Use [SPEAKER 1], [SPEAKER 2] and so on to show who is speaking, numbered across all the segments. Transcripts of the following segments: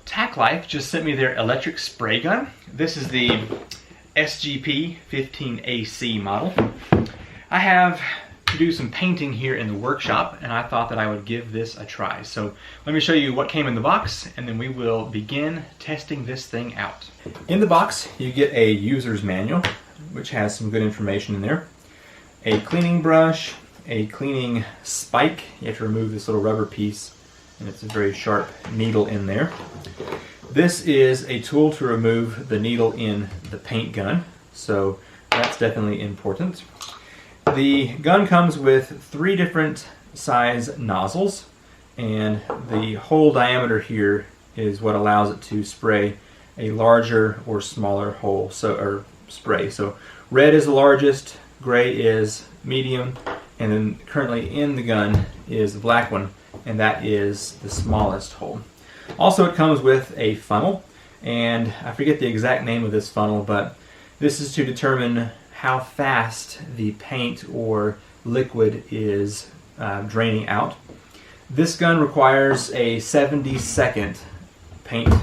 [SPEAKER 1] Tacklife just sent me their electric spray gun. This is the SGP 15AC model. I have to do some painting here in the workshop, and I thought that I would give this a try. So let me show you what came in the box, and then we will begin testing this thing out. In the box, you get a user's manual, which has some good information in there. A cleaning brush, a cleaning spike. You have to remove this little rubber piece, and it's a very sharp needle in there. This is a tool to remove the needle in the paint gun, so that's definitely important. The gun comes with 3 different size nozzles, and the hole diameter here is what allows it to spray a larger or smaller hole, or spray. So red is the largest, gray is medium, and then currently in the gun is the black one, and that is the smallest hole. Also, it comes with a funnel, and I forget the exact name of this funnel, but this is to determine how fast the paint or liquid is draining out. This gun requires a 70-second paint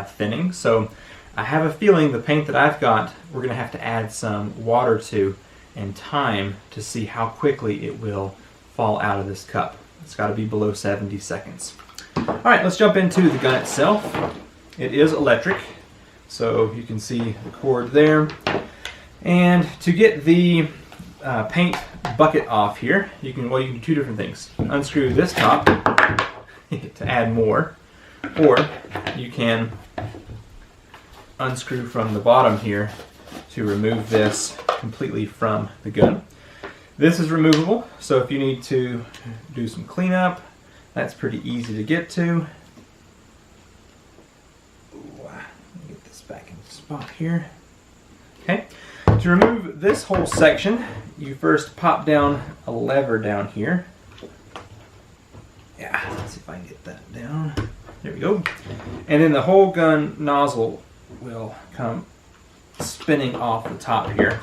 [SPEAKER 1] thinning, so I have a feeling the paint that I've got we're going to have to add some water to and time to see how quickly it will fall out of this cup. It's got to be below 70 seconds. Alright, let's jump into the gun itself. It is electric, so you can see the cord there. And to get the paint bucket off here, you can do 2 different things. Unscrew this top to add more, or you can unscrew from the bottom here to remove this completely from the gun. This is removable, so if you need to do some cleanup, that's pretty easy to get to. Let me get this back in the spot here. Okay. To remove this whole section, you first pop down a lever down here. Yeah, let's see if I can get that down. There we go. And then the whole gun nozzle will come spinning off the top here.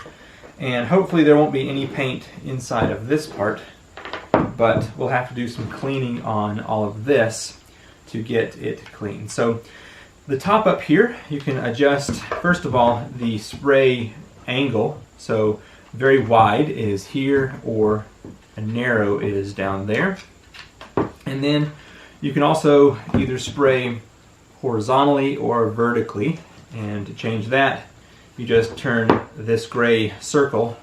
[SPEAKER 1] And hopefully there won't be any paint inside of this part, but we'll have to do some cleaning on all of this to get it clean. So the top up here, you can adjust, first of all, the spray angle. So very wide is here, or a narrow is down there. And then you can also either spray horizontally or vertically, and to change that you just turn this gray circle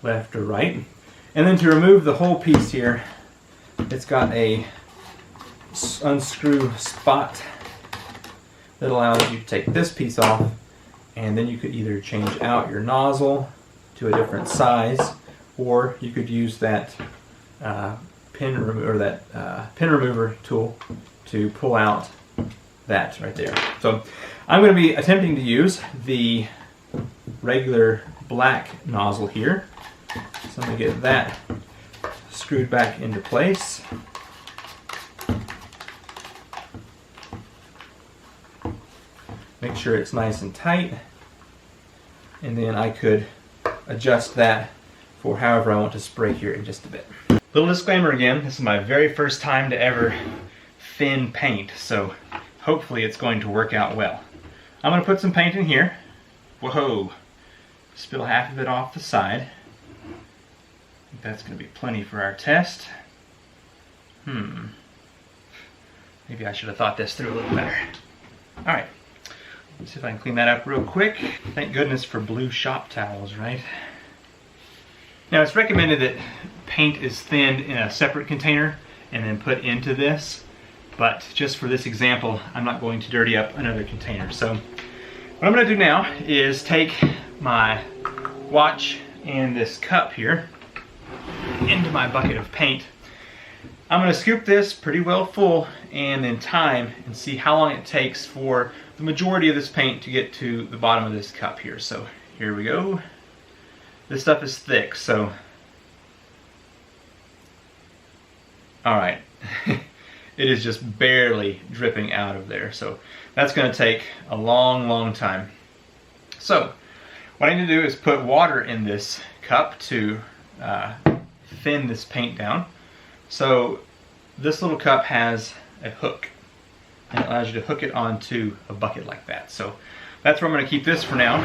[SPEAKER 1] left or right. And then to remove the whole piece here, it's got a unscrew spot that allows you to take this piece off, and then you could either change out your nozzle to a different size, or you could use that pin remover tool to pull out that right there. So I'm going to be attempting to use the regular black nozzle here. So I'm going to get that screwed back into place. Make sure it's nice and tight, and then I could adjust that for however I want to spray here in just a bit. Little disclaimer again, this is my very first time to ever thin paint, so hopefully it's going to work out well. I'm going to put some paint in here. Whoa! Spill half of it off the side. I think that's going to be plenty for our test. Maybe I should have thought this through a little better. Alright, let's see if I can clean that up real quick. Thank goodness for blue shop towels, right? Now it's recommended that paint is thinned in a separate container and then put into this, but just for this example, I'm not going to dirty up another container. So what I'm going to do now is take my watch and this cup here into my bucket of paint. I'm going to scoop this pretty well full and then time and see how long it takes for the majority of this paint to get to the bottom of this cup here. So here we go. This stuff is thick, so alright. It is just barely dripping out of there, so that's going to take a long time. So what I need to do is put water in this cup to thin this paint down. So this little cup has a hook and it allows you to hook it onto a bucket like that. So that's where I'm going to keep this for now,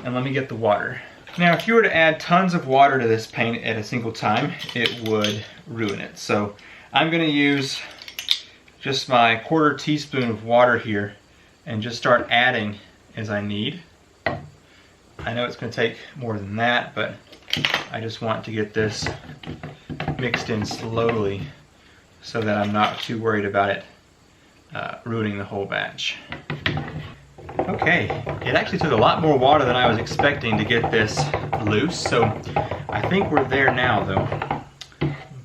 [SPEAKER 1] and let me get the water. Now if you were to add tons of water to this paint at a single time, it would ruin it. So I'm going to use just my 1/4 teaspoon of water here and just start adding as I need. I know it's going to take more than that, but I just want to get this mixed in slowly so that I'm not too worried about it ruining the whole batch. Okay, it actually took a lot more water than I was expecting to get this loose, so I think we're there now though.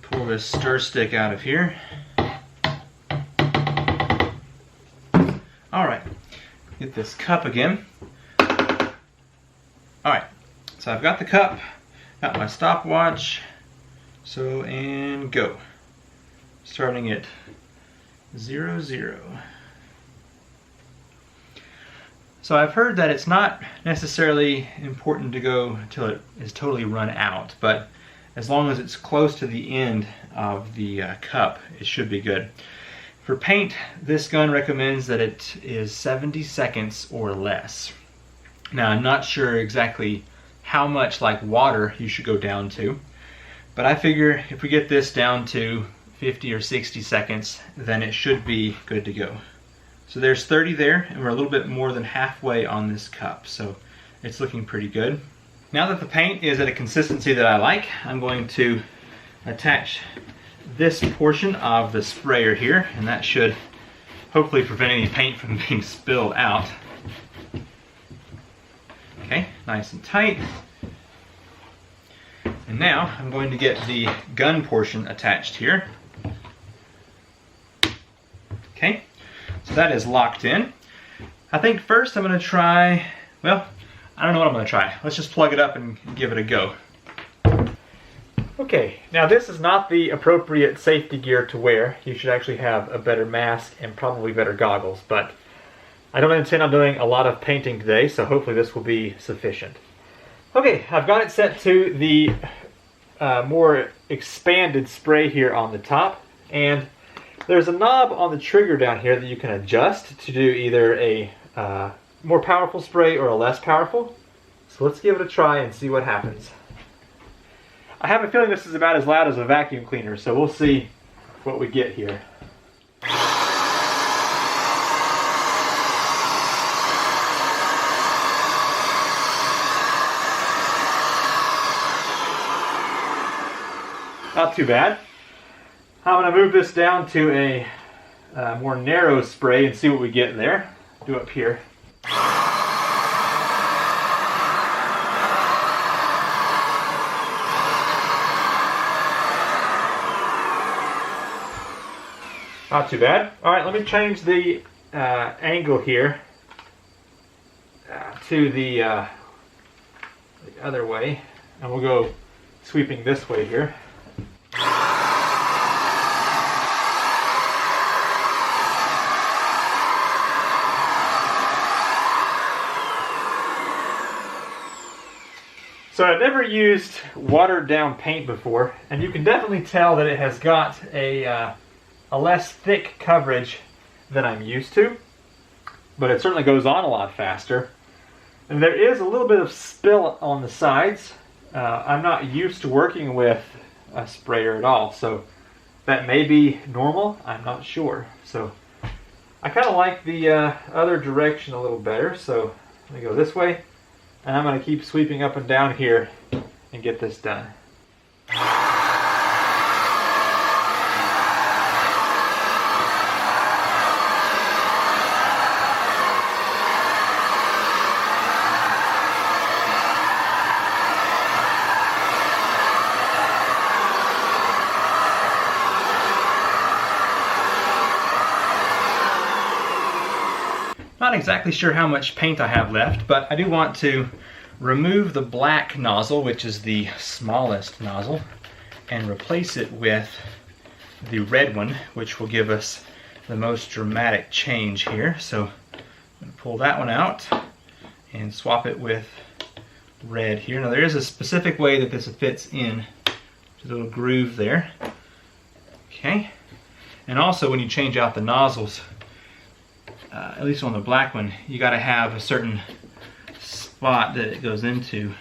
[SPEAKER 1] Pull this stir stick out of here. Alright, get this cup again. Alright, so I've got the cup, got my stopwatch, so and go. Starting at 0, 0. So I've heard that it's not necessarily important to go until it is totally run out, but as long as it's close to the end of the cup, it should be good. For paint, this gun recommends that it is 70 seconds or less. Now I'm not sure exactly how much like water you should go down to, but I figure if we get this down to 50 or 60 seconds, then it should be good to go. So there's 30 there, and we're a little bit more than halfway on this cup, so it's looking pretty good. Now that the paint is at a consistency that I like, I'm going to attach this portion of the sprayer here, and that should hopefully prevent any paint from being spilled out. Okay, nice and tight. And now I'm going to get the gun portion attached here. Okay, so that is locked in. I think first I'm going to try, well, I don't know what I'm going to try. Let's just plug it up and give it a go. Okay, now this is not the appropriate safety gear to wear. You should actually have a better mask and probably better goggles, but I don't intend on doing a lot of painting today, so hopefully this will be sufficient. Okay, I've got it set to the more expanded spray here on the top, and there's a knob on the trigger down here that you can adjust to do either a more powerful spray or a less powerful. So let's give it a try and see what happens. I have a feeling this is about as loud as a vacuum cleaner, so we'll see what we get here. Not too bad. I'm going to move this down to a more narrow spray and see what we get there. Do up here. Not too bad. Alright, let me change the angle here to the other way, and we'll go sweeping this way here. So I've never used watered down paint before, and you can definitely tell that it has got a less thick coverage than I'm used to, but it certainly goes on a lot faster. And there is a little bit of spill on the sides. I'm not used to working with a sprayer at all, so that may be normal, I'm not sure. So I kind of like the other direction a little better, so let me go this way, and I'm going to keep sweeping up and down here and get this done. Not exactly sure how much paint I have left, but I do want to remove the black nozzle, which is the smallest nozzle, and replace it with the red one, which will give us the most dramatic change here. So I'm going to pull that one out and swap it with red here. Now there is a specific way that this fits in, a little groove there. Okay, and also when you change out the nozzles, at least on the black one, you got to have a certain spot that it goes into.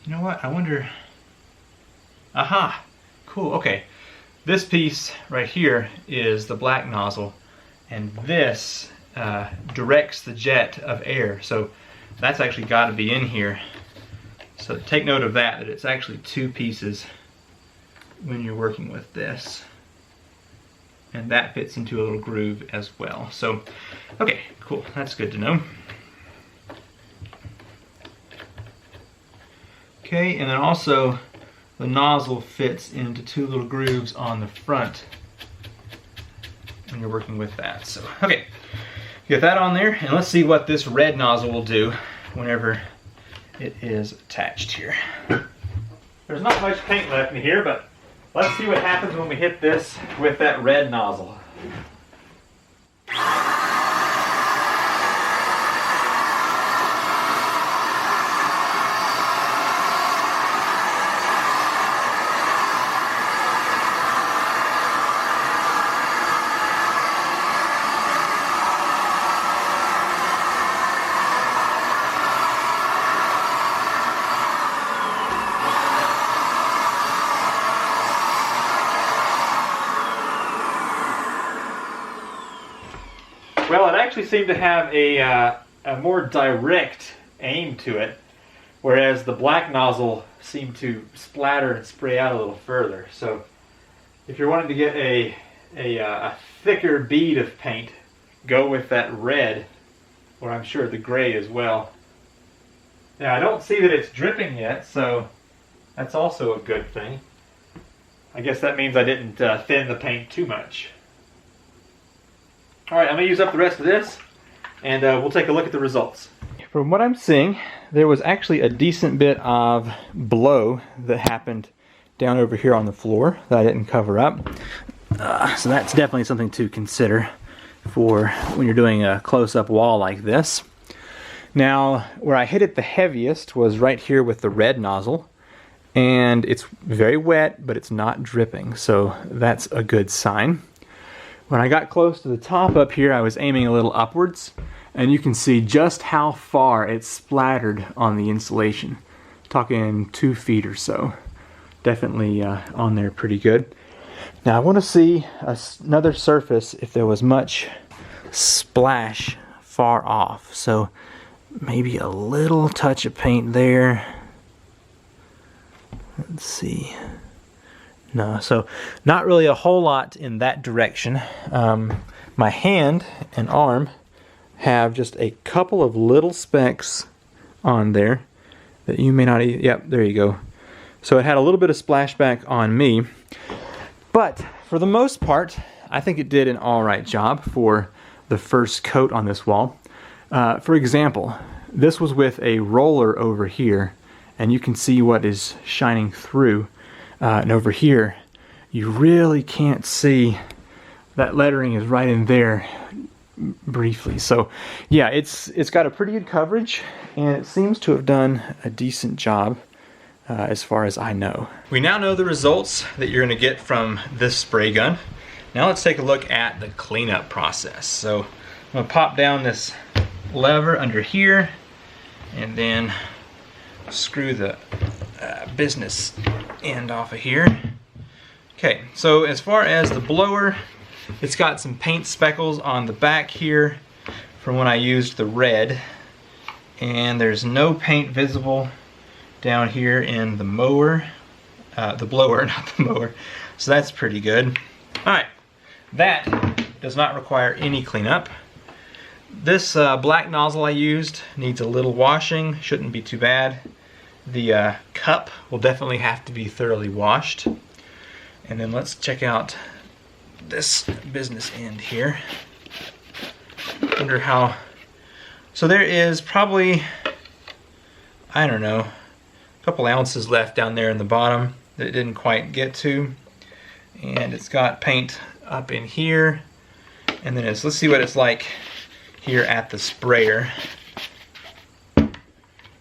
[SPEAKER 1] You know what? I wonder. Aha! Cool. Okay. This piece right here is the black nozzle, and this directs the jet of air. So that's actually got to be in here. So take note of that, that it's actually two pieces when you're working with this. And that fits into a little groove as well. So, okay, cool. That's good to know. Okay, and then also the nozzle fits into two little grooves on the front when you're working with that. So, okay, get that on there, and let's see what this red nozzle will do whenever it is attached here. There's not much paint left in here, but let's see what happens when we hit this with that red nozzle. Well, it actually seemed to have a more direct aim to it, whereas the black nozzle seemed to splatter and spray out a little further. So if you're wanting to get a thicker bead of paint, go with that red, or I'm sure the gray as well. Now I don't see that it's dripping yet, so that's also a good thing. I guess that means I didn't thin the paint too much. Alright, I'm going to use up the rest of this, and we'll take a look at the results. From what I'm seeing, there was actually a decent bit of blow that happened down over here on the floor that I didn't cover up. So that's definitely something to consider for when you're doing a close-up wall like this. Now, where I hit it the heaviest was right here with the red nozzle, and it's very wet, but it's not dripping, so that's a good sign. When I got close to the top up here, I was aiming a little upwards, and you can see just how far it splattered on the insulation. Talking 2 feet or so. Definitely on there pretty good. Now I want to see another surface if there was much splash far off. So maybe a little touch of paint there. Let's see. No, so not really a whole lot in that direction. My hand and arm have just a couple of little specks on there that you may not even, yep, there you go. So it had a little bit of splashback on me, but for the most part, I think it did an alright job for the first coat on this wall. For example, this was with a roller over here, and you can see what is shining through. And over here, you really can't see. That lettering is right in there briefly. So yeah, it's got a pretty good coverage, and it seems to have done a decent job as far as I know. We now know the results that you're going to get from this spray gun. Now let's take a look at the cleanup process. So I'm going to pop down this lever under here, and then screw the business end off of here. Okay, so as far as the blower, it's got some paint speckles on the back here from when I used the red, and there's no paint visible down here in the mower, the blower, not the mower, so that's pretty good. Alright, that does not require any cleanup. This black nozzle I used needs a little washing, shouldn't be too bad. The cup will definitely have to be thoroughly washed. And then let's check out this business end here. Wonder how. So there is probably, I don't know, a couple ounces left down there in the bottom that it didn't quite get to. And it's got paint up in here. And then let's see what it's like here at the sprayer.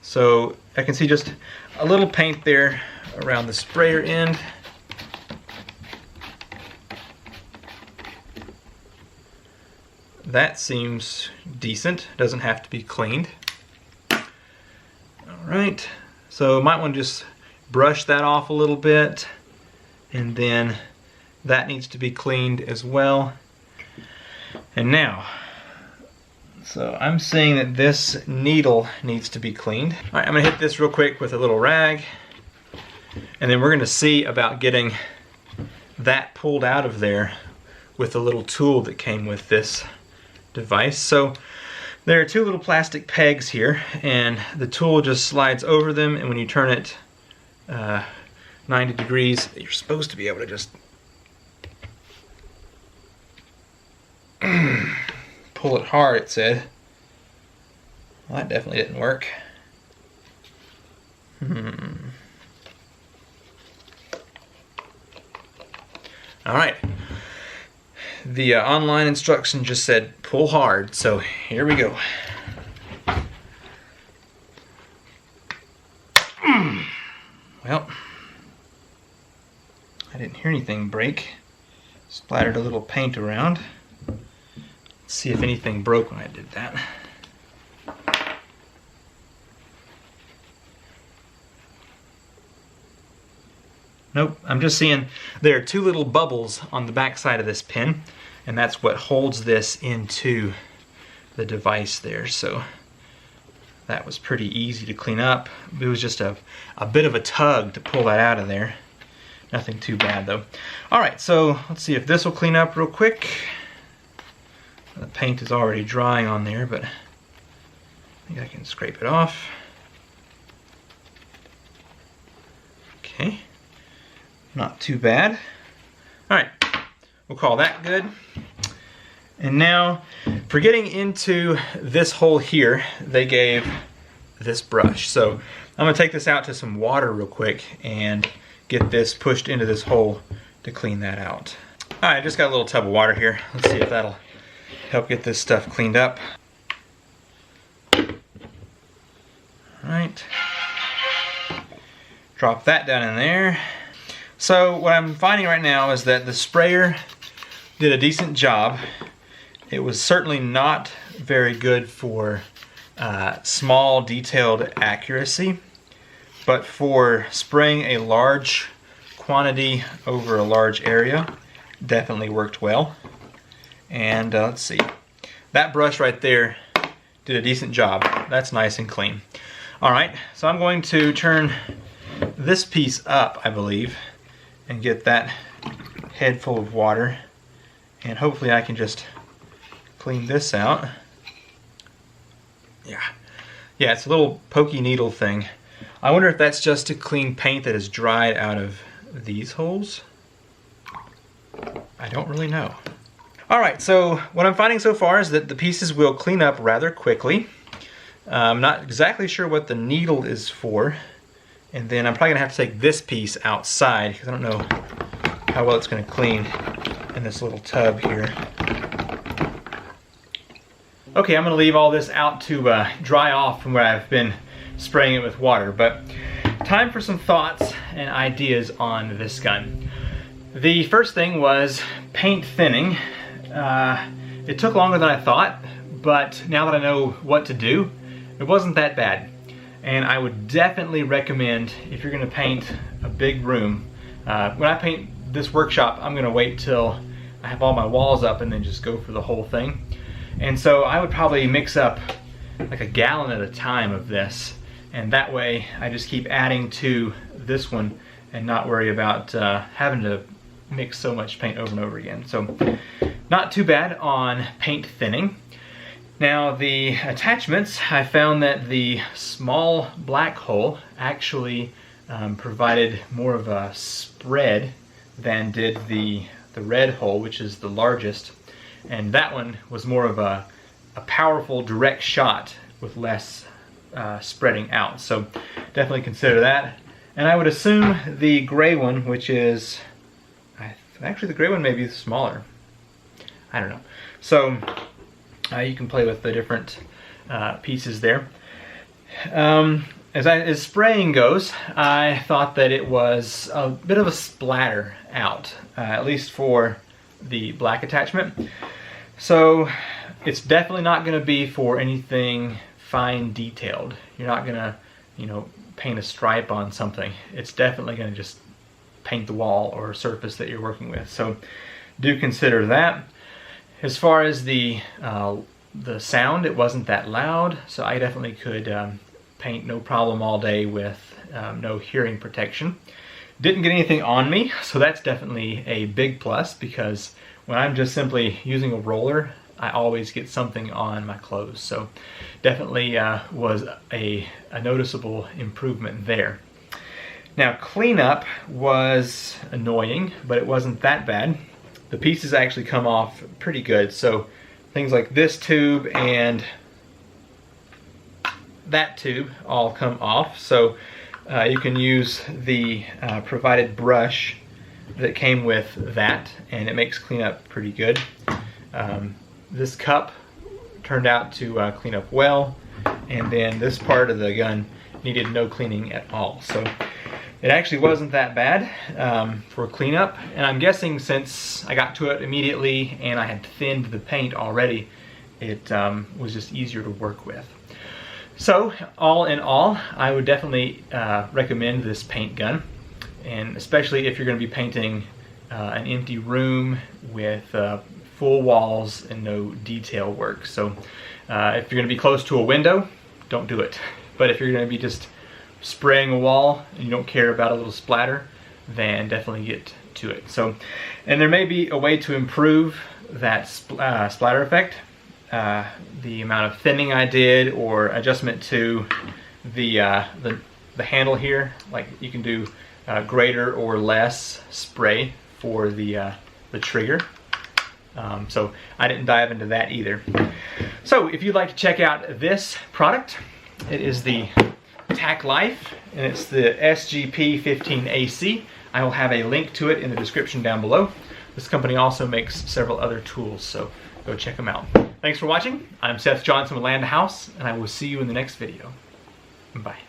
[SPEAKER 1] So I can see just a little paint there around the sprayer end. that seems decent. Doesn't have to be cleaned. Alright, so might want to just brush that off a little bit, and then that needs to be cleaned as well. And now, so I'm seeing that this needle needs to be cleaned. Alright, I'm going to hit this real quick with a little rag, and then we're going to see about getting that pulled out of there with a little tool that came with this device. So there are two little plastic pegs here, and the tool just slides over them, and when you turn it 90 degrees, you're supposed to be able to just pull it hard, it said. Well, that definitely didn't work. Alright. The online instruction just said pull hard, so here we go. Well, I didn't hear anything break. Splattered a little paint around. Let's see if anything broke when I did that. Nope, I'm just seeing there are two little bubbles on the back side of this pin, and that's what holds this into the device there. So that was pretty easy to clean up. It was just a bit of a tug to pull that out of there. Nothing too bad though. Alright, so let's see if this will clean up real quick. The paint is already drying on there, but I think I can scrape it off. Okay. Not too bad. Alright, we'll call that good. And now, for getting into this hole here, they gave this brush. So I'm going to take this out to some water real quick and get this pushed into this hole to clean that out. Alright, I just got a little tub of water here. Let's see if that'll help get this stuff cleaned up. Alright. Drop that down in there. So what I'm finding right now is that the sprayer did a decent job. It was certainly not very good for small detailed accuracy, but for spraying a large quantity over a large area, definitely worked well. And let's see, that brush right there did a decent job. That's nice and clean. Alright, so I'm going to turn this piece up, I believe, and get that head full of water, and hopefully I can just clean this out. Yeah, it's a little pokey needle thing. I wonder if that's just to clean paint that is dried out of these holes. I don't really know. Alright, so what I'm finding so far is that the pieces will clean up rather quickly. I'm not exactly sure what the needle is for. And then I'm probably going to have to take this piece outside because I don't know how well it's going to clean in this little tub here. Okay, I'm going to leave all this out to dry off from where I've been spraying it with water. But time for some thoughts and ideas on this gun. The first thing was paint thinning. It took longer than I thought, but now that I know what to do, it wasn't that bad. And I would definitely recommend, if you're going to paint a big room, when I paint this workshop, I'm going to wait till I have all my walls up and then just go for the whole thing. And so I would probably mix up like a gallon at a time of this, and that way I just keep adding to this one and not worry about having to mix so much paint over and over again. So not too bad on paint thinning. Now the attachments, I found that the small black hole actually provided more of a spread than did the red hole, which is the largest. And that one was more of a powerful direct shot with less spreading out. So definitely consider that. And I would assume the gray one, which is, actually the gray one may be smaller. I don't know. So you can play with the different pieces there. As spraying goes, I thought that it was a bit of a splatter out, at least for the black attachment. So it's definitely not going to be for anything fine detailed. You're not going to, you know, paint a stripe on something. It's definitely going to just paint the wall or surface that you're working with. So do consider that. As far as the sound, it wasn't that loud, so I definitely could paint no problem all day with no hearing protection. Didn't get anything on me, so that's definitely a big plus, because when I'm just simply using a roller, I always get something on my clothes. So definitely was a noticeable improvement there. Now, cleanup was annoying, but it wasn't that bad. The pieces actually come off pretty good. So things like this tube and that tube all come off. So you can use the provided brush that came with that, and it makes cleanup pretty good. This cup turned out to clean up well, and then this part of the gun needed no cleaning at all. So it actually wasn't that bad for cleanup, and I'm guessing since I got to it immediately and I had thinned the paint already, it was just easier to work with. So all in all, I would definitely recommend this paint gun, and especially if you're going to be painting an empty room with full walls and no detail work. So if you're going to be close to a window, don't do it. But if you're going to be just spraying a wall and you don't care about a little splatter, then definitely get to it. So, and there may be a way to improve that splatter effect. The amount of thinning I did, or adjustment to the handle here, like you can do greater or less spray for the trigger. So I didn't dive into that either. So if you'd like to check out this product, it is the Tacklife, and it's the SGP15AC. I will have a link to it in the description down below. This company also makes several other tools, so go check them out. Thanks for watching. I'm Seth Johnson with Land House, and I will see you in the next video. Bye.